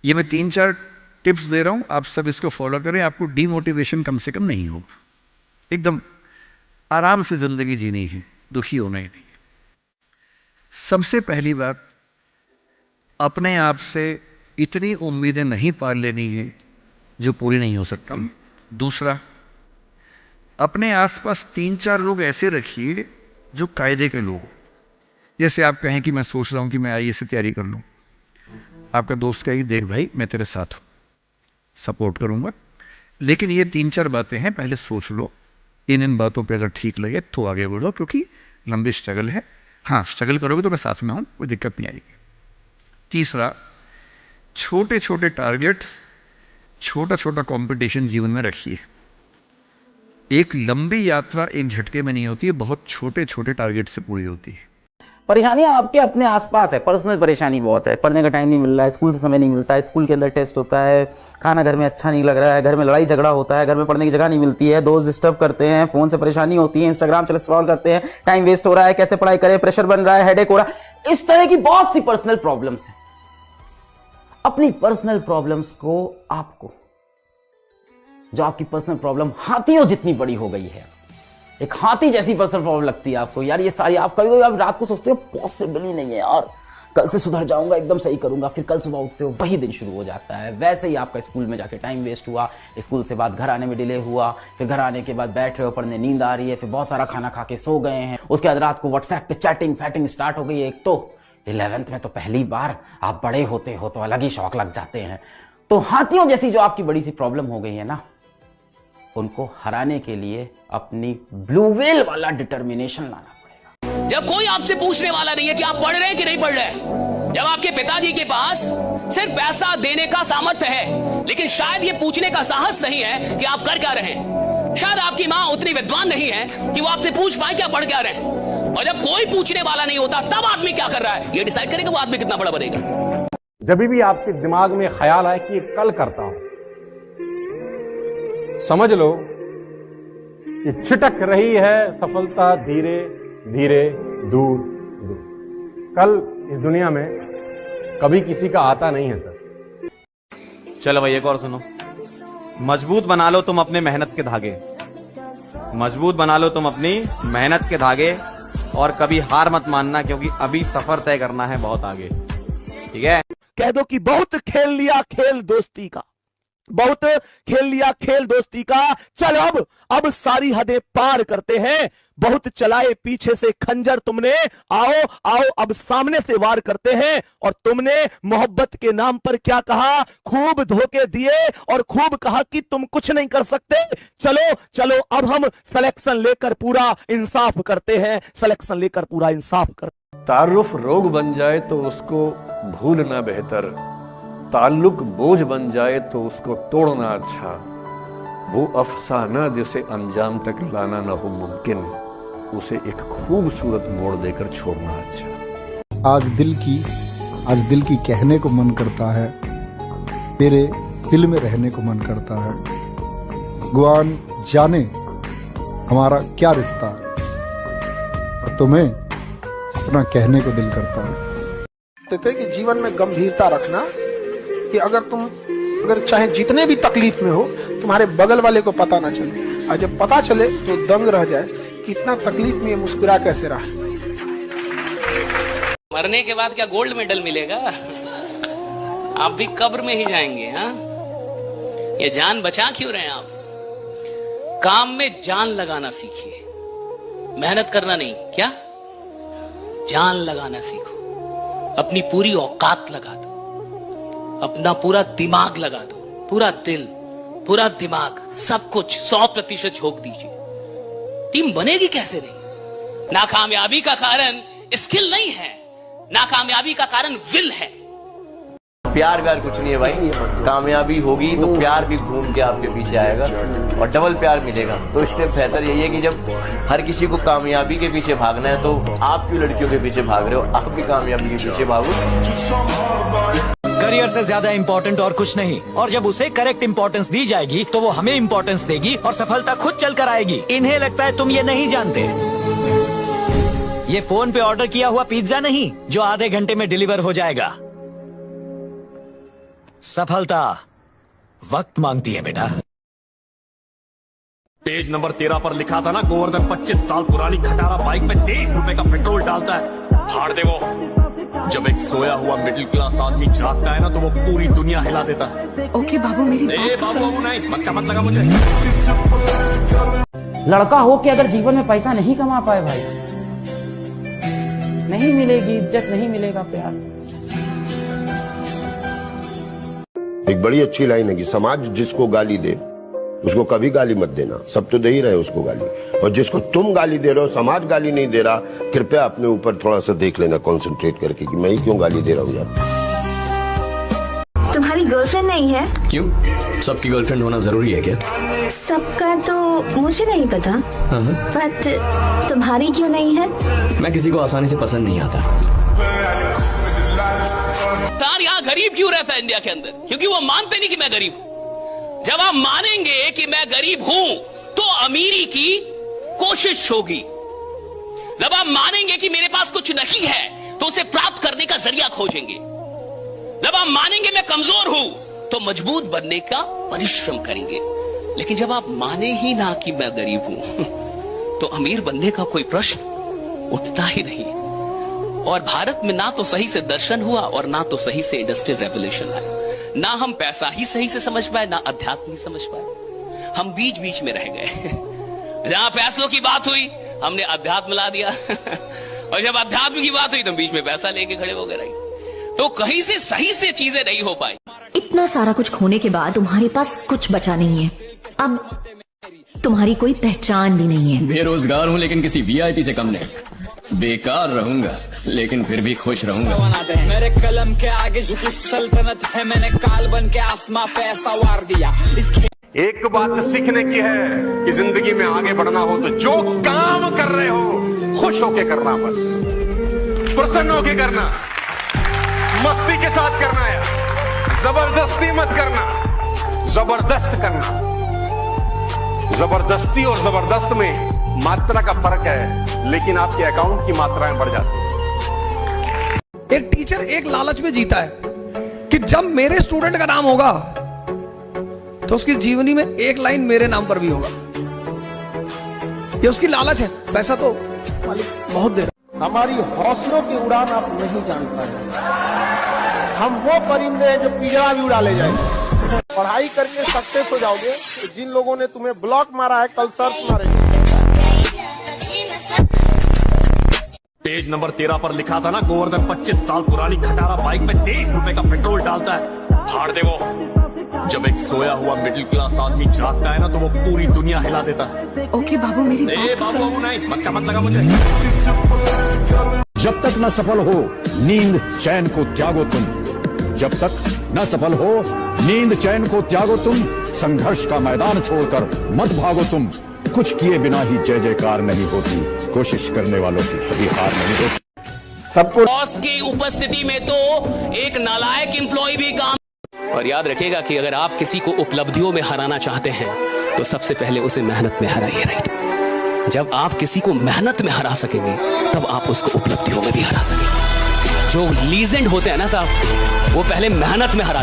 ये मैं 3-4 टिप्स दे रहा हूं, आप सब इसको फॉलो करें, आपको डीमोटिवेशन कम से कम नहीं होगा। एकदम आराम से जिंदगी जीनी है, दुखी होना ही नहीं। सबसे पहली बात, अपने आप से इतनी उम्मीदें नहीं पाल लेनी है जो पूरी नहीं हो सकती। दूसरा, अपने आसपास 3-4 लोग ऐसे रखिए जो कायदे के लोग। जैसे आप कहें कि मैं सोच रहा हूं कि मैं आईएएस की तैयारी कर लूं, आपका दोस्त कहेगी देख भाई मैं तेरे साथ हूं, सपोर्ट करूंगा, लेकिन ये 3-4 बातें हैं, पहले सोच लो। इन बातों पे अगर ठीक लगे तो आगे बढ़ो, क्योंकि लंबी स्ट्रगल है। हाँ, स्ट्रगल करोगे तो मैं साथ में हूं, कोई दिक्कत नहीं आएगी। तीसरा, छोटे छोटे टारगेट्स, छोटा छोटा कंपटीशन जीवन में रखिए। एक लंबी यात्रा एक झटके में नहीं होती है, बहुत छोटे छोटे टारगेट से पूरी होती है। परेशानियां आपके अपने आसपास है, पर्सनल परेशानी बहुत है, पढ़ने का टाइम नहीं मिल रहा है, स्कूल से समय नहीं मिलता है, स्कूल के अंदर टेस्ट होता है, खाना घर में अच्छा नहीं लग रहा है, घर में लड़ाई झगड़ा होता है, घर में पढ़ने की जगह नहीं मिलती है, दोस्त डिस्टर्ब करते हैं, फोन से परेशानी होती है, इंस्टाग्राम चले स्क्रॉल करते हैं, टाइम वेस्ट हो रहा है, कैसे पढ़ाई करें, प्रेशर बन रहा है, हेडेक हो रहा है, इस तरह की बहुत सी पर्सनल प्रॉब्लम्स हैं। अपनी पर्सनल प्रॉब्लम्स को आपको, जो आपकी पर्सनल प्रॉब्लम हाथियों जितनी बड़ी हो गई है, एक हाथी जैसी पर्सनल प्रॉब्लम लगती है आपको, यार ये सारी आप कभी आप रात को सोचते हो पॉसिबल ही नहीं है यार, कल से सुधर जाऊंगा, एकदम सही करूंगा, फिर कल सुबह उठते हो वही दिन शुरू हो जाता है। वैसे ही आपका स्कूल में जाके टाइम वेस्ट हुआ, स्कूल से बाद घर आने में डिले हुआ, फिर घर आने के बाद बैठ रहे हो पढ़ने, नींद आ रही है, फिर बहुत सारा खाना खा के सो गए हैं, उसके बाद रात को व्हाट्सएप पे चैटिंग फैटिंग स्टार्ट हो गई है। एक तो 11th में तो पहली बार आप बड़े होते हो तो अलग ही शौक लग जाते हैं। तो हाथियों जैसी जो आपकी बड़ी सी प्रॉब्लम हो गई है ना, उनको हराने के लिए अपनी ब्लू व्हेल वाला डिटर्मिनेशन लाना पड़ेगा। जब कोई आपसे पूछने वाला नहीं है कि आप पढ़ रहे हैं कि नहीं पढ़ रहे हैं, जब आपके पिताजी के पास सिर्फ पैसा देने का सामर्थ्य है, लेकिन शायद ये पूछने का साहस नहीं है कि आप कर क्या रहे हैं, शायद आपकी मां उतनी विद्वान नहीं है कि वो आपसे पूछ पाए कि आप पढ़ क्या रहे हैं, और जब कोई पूछने वाला नहीं होता तब आदमी क्या कर रहा है ये डिसाइड करेगा वो आदमी कितना बड़ा बनेगा। जब भी आपके दिमाग में ख्याल आए कि कल करता हूं, समझ लो कि छिटक रही है सफलता धीरे धीरे दूर दूर। कल इस दुनिया में कभी किसी का आता नहीं है सर। चलो भाई एक और सुनो। मजबूत बना लो तुम अपने मेहनत के धागे, मजबूत बना लो तुम अपनी मेहनत के धागे, और कभी हार मत मानना, क्योंकि अभी सफर तय करना है बहुत आगे। ठीक है? कह दो कि बहुत खेल लिया खेल दोस्ती का, बहुत खेल लिया खेल दोस्ती का, चल अब सारी हदें पार करते हैं, बहुत चलाए पीछे से खंजर तुमने, आओ आओ अब सामने से वार करते हैं। और तुमने मोहब्बत के नाम पर क्या कहा, खूब धोखे दिए और खूब कहा कि तुम कुछ नहीं कर सकते। चलो चलो अब हम सिलेक्शन लेकर पूरा इंसाफ करते हैं, सिलेक्शन लेकर पूरा इंसाफ करते। तारुफ रोग बन जाए तो उसको भूलना बेहतर, ताल्लुक बोझ बन जाए तो उसको तोड़ना अच्छा, वो अफसाना जिसे अंजाम तक लाना न हो मुमकिन, उसे एक खूबसूरत मोड़ देकर छोड़ना अच्छा। आज दिल की कहने को मन करता है, तेरे दिल में रहने को मन करता है, भगवान जाने हमारा क्या रिश्ता, और तुम्हें अपना कहने को दिल करता है। कहते कि जीवन में गंभीरता रखना, कि अगर चाहे जितने भी तकलीफ में हो, तुम्हारे बगल वाले को पता ना चले, और जब पता चले तो दंग रह जाए कि इतना तकलीफ में ये मुस्कुरा कैसे रहा। मरने के बाद क्या गोल्ड मेडल मिलेगा? आप भी कब्र में ही जाएंगे। हाँ, ये जान बचा क्यों रहे हैं आप? काम में जान लगाना सीखिए, मेहनत करना नहीं। क्या? जान लगाना सीखो, अपनी पूरी औकात लगा दो, अपना पूरा दिमाग लगा दो, पूरा दिल पूरा दिमाग सब कुछ 100% झोंक दीजिए। टीम बनेगी कैसे नहीं? नाकामयाबी का कारण स्किल नहीं है, नाकामयाबी का कारण विल है। प्यार व्यार कुछ नहीं है भाई, कामयाबी होगी तो प्यार भी घूम के आपके पीछे आएगा और डबल प्यार मिलेगा। तो इससे बेहतर यही है कि जब हर किसी को कामयाबी के पीछे भागना है तो आप क्यों लड़कियों के पीछे भाग रहे हो, आप भी कामयाबी के पीछे भागो। करियर से ज्यादा इम्पोर्टेंट और कुछ नहीं, और जब उसे करेक्ट इम्पोर्टेंस दी जाएगी तो वो हमें इम्पोर्टेंस देगी और सफलता खुद चल कर आएगी। इन्हें लगता है तुम ये नहीं जानते। ये फोन पे ऑर्डर किया हुआ पिज्जा नहीं जो आधे घंटे में डिलीवर हो जाएगा। सफलता वक्त मांगती है बेटा। पेज नंबर 13 पर लिखा था ना, गोवर्धन 25 साल पुरानी खटारा बाइक में 23 रुपए का पेट्रोल डालता है। फाड़ दे वो। जब एक सोया हुआ मिडिल क्लास आदमी जागता है ना, तो वो पूरी दुनिया हिला देता है। ओके बाबू, मेरी बाबू नहीं, मस्का मत लगा मुझे। लड़का हो के अगर जीवन में पैसा नहीं कमा पाए भाई, नहीं मिलेगी इज्जत, नहीं मिलेगा प्यार। एक बड़ी अच्छी लाइन है कि समाज जिसको गाली दे उसको कभी गाली मत देना, सब तो दे ही रहे उसको गाली, और जिसको तुम गाली दे रहे हो समाज गाली नहीं दे रहा, कृपया अपने ऊपर थोड़ा सा देख लेना, कंसंट्रेट करके कि मैं ही क्यों गाली दे रहा हूँ यार। तुम्हारी गर्लफ्रेंड नहीं है? क्यों? सबकी गर्लफ्रेंड होना जरूरी है क्या? सबका तो मुझे नहीं पता, बट तुम्हारी क्यों नहीं है? मैं किसी को आसानी से पसंद नहीं आता। तार यहाँ गरीब क्यों रहता है इंडिया के अंदर? क्योंकि वो मानते नहीं कि मैं गरीब हूं। जब आप मानेंगे कि मैं गरीब हूं तो अमीरी की कोशिश होगी। जब आप मानेंगे कि मेरे पास कुछ नहीं है तो उसे प्राप्त करने का जरिया खोजेंगे। जब आप मानेंगे मैं कमजोर हूं तो मजबूत बनने का परिश्रम करेंगे। लेकिन जब आप माने ही ना कि मैं गरीब हूं तो अमीर बनने का कोई प्रश्न उठता ही नहीं। और भारत में ना तो सही से दर्शन हुआ और ना तो सही से इंडस्ट्रियल रेवोल्यूशन आया। ना हम पैसा ही सही से समझ पाए, ना अध्यात्म ही समझ पाए। हम बीच बीच में रह गए। जहां पैसों की बात हुई हमने अध्यात्म ला दिया और जब अध्यात्म की बात हुई तो बीच में पैसा लेके खड़े हो गए। तो कहीं से सही से चीजें नहीं हो पाई। इतना सारा कुछ खोने के बाद तुम्हारे पास कुछ बचा नहीं है। अब तुम्हारी कोई पहचान भी नहीं है। बेरोजगार हूँ लेकिन किसी वीआईपी से कम नहीं। बेकार रहूंगा लेकिन फिर भी खुश रहूंगा। मेरे कलम के आगे झुकी सल्तनत है, मैंने काल बन के आसमां पे ऐसा वार दिया। एक बात सीखने की है कि जिंदगी में आगे बढ़ना हो तो जो काम कर रहे हो खुश होके करना, बस प्रसन्न होके करना, मस्ती के साथ करना है, जबरदस्ती मत करना। जबरदस्त करना, जबरदस्ती और जबरदस्त में मात्रा का फर्क है, लेकिन आपके अकाउंट की मात्राएं बढ़ जाती है। एक टीचर एक लालच में जीता है कि जब मेरे स्टूडेंट का नाम होगा तो उसकी जीवनी में एक लाइन मेरे नाम पर भी होगा। ये उसकी लालच है। पैसा तो मालिक बहुत दे रहा। हमारी हौसलों की उड़ान आप नहीं जान पाए। हम वो परिंदे हैं जो पिंजरा भी उड़ा ले जाएंगे। पढ़ाई करके सक्सेस हो जाओगे तो जिन लोगों ने तुम्हें ब्लॉक मारा है कल सर्च मारेंगे। पेज नंबर 13 पर लिखा था ना, गोवर्धन 25 साल पुरानी खटारा बाइक में 23 रुपए का पेट्रोल डालता है। फाड़ दे वो। जब एक सोया हुआ मिडिल क्लास आदमी जागता है ना, तो वो पूरी दुनिया हिला देता है। ओके बाबू, मेरी बाबू नहीं, मस्का मत लगा मुझे। जब तक न सफल हो नींद चैन को त्यागो तुम, जब तक न सफल हो नींद चैन को त्यागो तुम, संघर्ष का मैदान छोड़कर मत भागो तुम। कुछ किए बिना ही जय जयकार नहीं होती, कोशिश करने वालों की कभी हार नहीं होती। सबको बॉस की उपस्थिति में तो एक नालायक एम्प्लॉय भी काम। और याद रखिएगा कि अगर आप किसी को उपलब्धियों में हराना चाहते हैं तो सबसे पहले उसे मेहनत में हराइए, राइट? जब आप किसी को मेहनत में हरा सकेंगे तब आप उसको उपलब्धियों में भी हरा सकेंगे। जो लीजेंड होते हैं ना साहब, वो पहले मेहनत में हराते हैं।